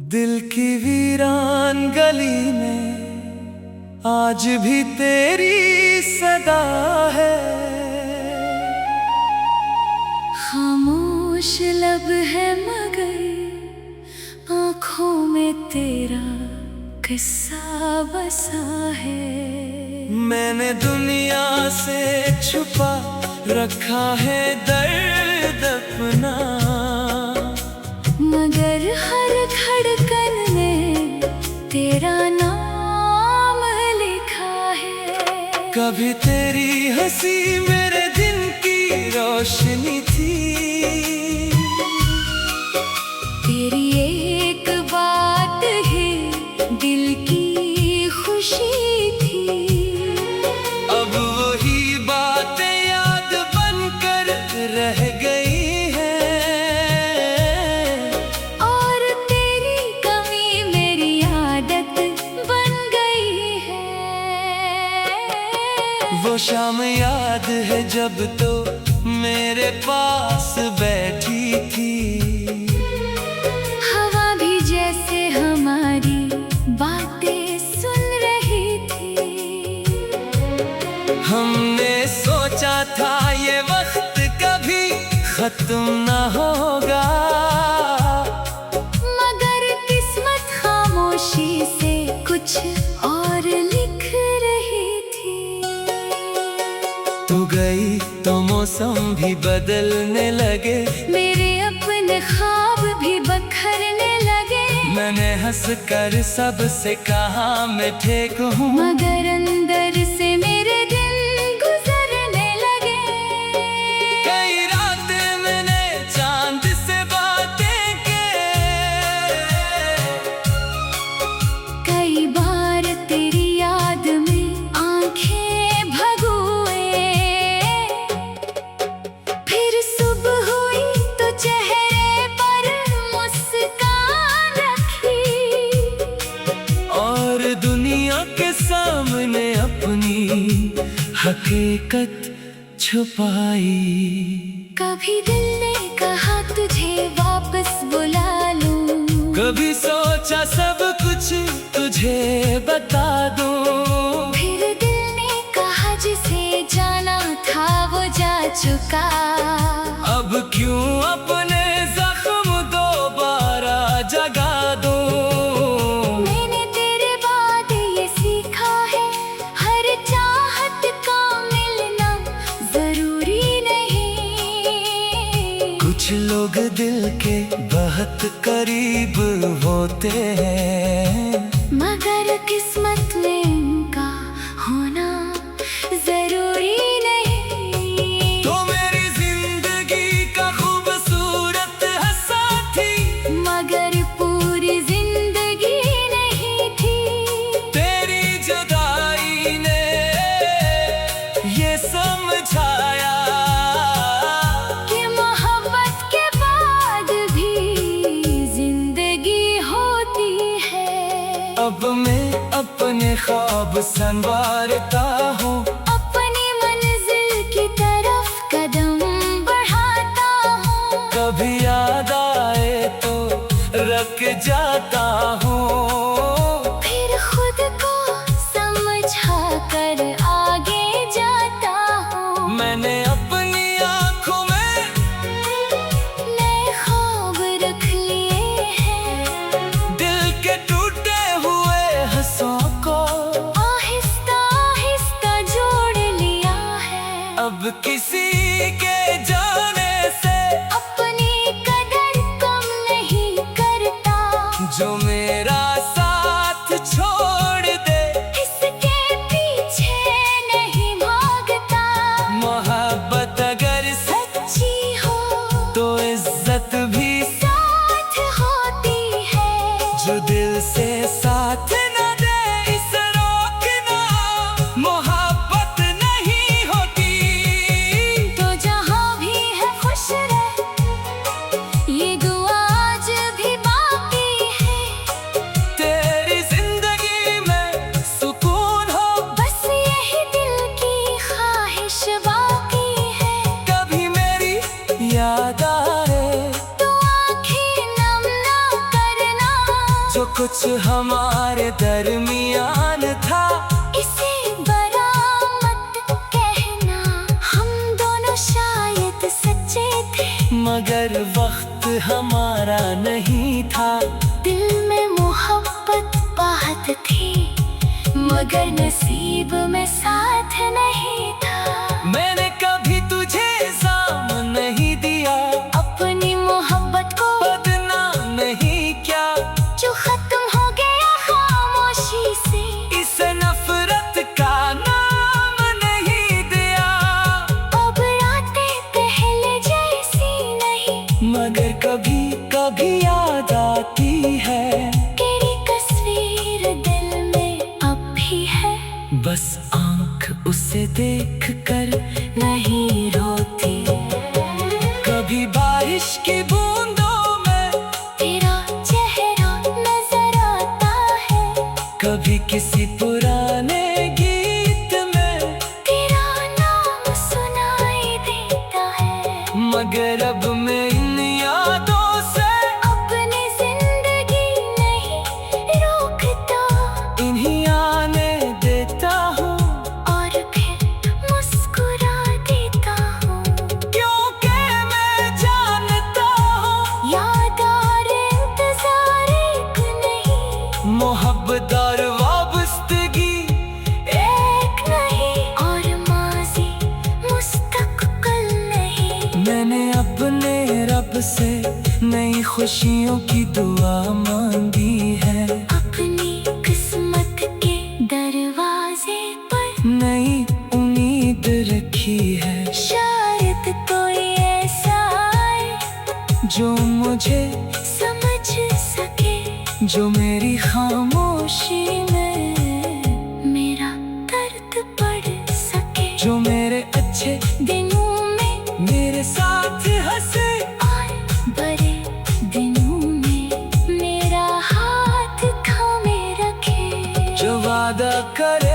दिल की वीरान गली में आज भी तेरी सदा है। खामोश लब है मगर आँखों में तेरा किस्सा बसा है। मैंने दुनिया से छुपा रखा है दर्द अपना, मगर हर धड़कन में तेरा नाम लिखा है। कभी तेरी हंसी मेरे दिन की रोशनी थी, तेरी एक बात ही दिल की खुशी थी। अब वही बातें याद बनकर रह गई हैं, और तेरी कमी मेरी आदत बन गई है। वो शाम याद है जब तो मेरे पास बैठी थी। हवा भी जैसे हमारी बातें सुन रही थी। हमने सोचा था ये वक्त कभी खत्म न होगा, मगर किस्मत खामोशी से कुछ और लिख रही थी। तू गई तो मौसम भी बदलने लगे, मेरे अपने ख्वाब भी बखरने लगे। मैंने हंस कर सबसे कहा मैं ठीक हूँ, मगर अंदर से मेरे दिन गुजरने लगे। कई रातें मैंने चांद से बातें की, कई बार तेरी याद में आंखें भगोए। फिर सुबह हुई तो चेहरे पर मुस्कान रखी, और दुनिया के सामने अपनी हकीकत छुपाई। कभी दिल ने कहा तुझे वापस बुला लूं, कभी सोचा सब कुछ तुझे बता दूं, फिर दिल ने कहा जिसे जाना था वो जा चुका। अब क्यों अपने जख्म दोबारा जगा दूं। मैंने तेरे बाद ये सीखा है, हर चाहत का मिलना जरूरी नहीं। कुछ लोग दिल के बहुत करीब होते हैं, मगर किस्मत में उनका होना जरूरी नहीं। तो मेरी जिंदगी का खूबसूरत साथी, मगर पूरी जिंदगी नहीं थी। तेरी जुदाई ने ये समझाया कि मोहब्बत के बाद भी जिंदगी होती है। अब मैं अपने ख्वाब संवारता हूँ, अपनी मंजिल की तरफ कदम बढ़ाता हूँ। कभी याद आए तो रख जाता हूँ, फिर खुद को समझा कर आगे जाता हूँ। मैंने अपनी आँखों में नए ख्वाब रख लिए हैं, दिल के टूटे हुए हंसों को आहिस्ता आहिस्ता जोड़ लिया है। अब किसी के जाने से अपनी कदर कम नहीं करता, जो मेरा जो कुछ हमारे दरमियान था, इसे बरामद कहना। हम दोनों शायद सच्चे थे, मगर वक्त हमारा नहीं था। दिल में मोहब्बत बहुत थी, मगर नसीब में साथ नहीं था। मैंने कभी तुझे इल्जाम नहीं दिया, अपनी मोहब्बत को बदनाम नहीं क्या, जो खत्म हो गया खामोशी से। इसे नफरत का नाम नहीं दिया। अब रातें पहले जैसी नहीं, मगर कभी कभी याद आती है, तेरी तस्वीर दिल में अब भी है। बस आंख उसे देख कर नहीं रोती। कभी बारिश की बूंदों में तेरा चेहरा नजर आता है, कभी किसी पुराने गीत में तेरा नाम सुनाई देता है। मगर अब मैं इन यादों से अपनी जिंदगी नहीं रोकता, इन्हीं आने देता हूँ, और फिर मुस्कुरा देता हूँ। क्योंकि मैं जानता हूँ याद और इंतजार एक नहीं, मोहब्बत और वाबस्तगी एक नहीं, और माजी मुस्तकबिल नहीं। मैंने अपने रब से नई खुशियों की दुआ मांगी है, अपनी किस्मत के दरवाजे पर नई उम्मीद रखी है। शायद कोई ऐसा आए जो मुझे समझ सके, जो मेरी खामोशी में मेरा दर्द पढ़ सके, जो मेरे अच्छे दिनों में मेरे साथ हंसे, और बड़े दिनों में मेरा हाथ थामे रखे। जो वादा करे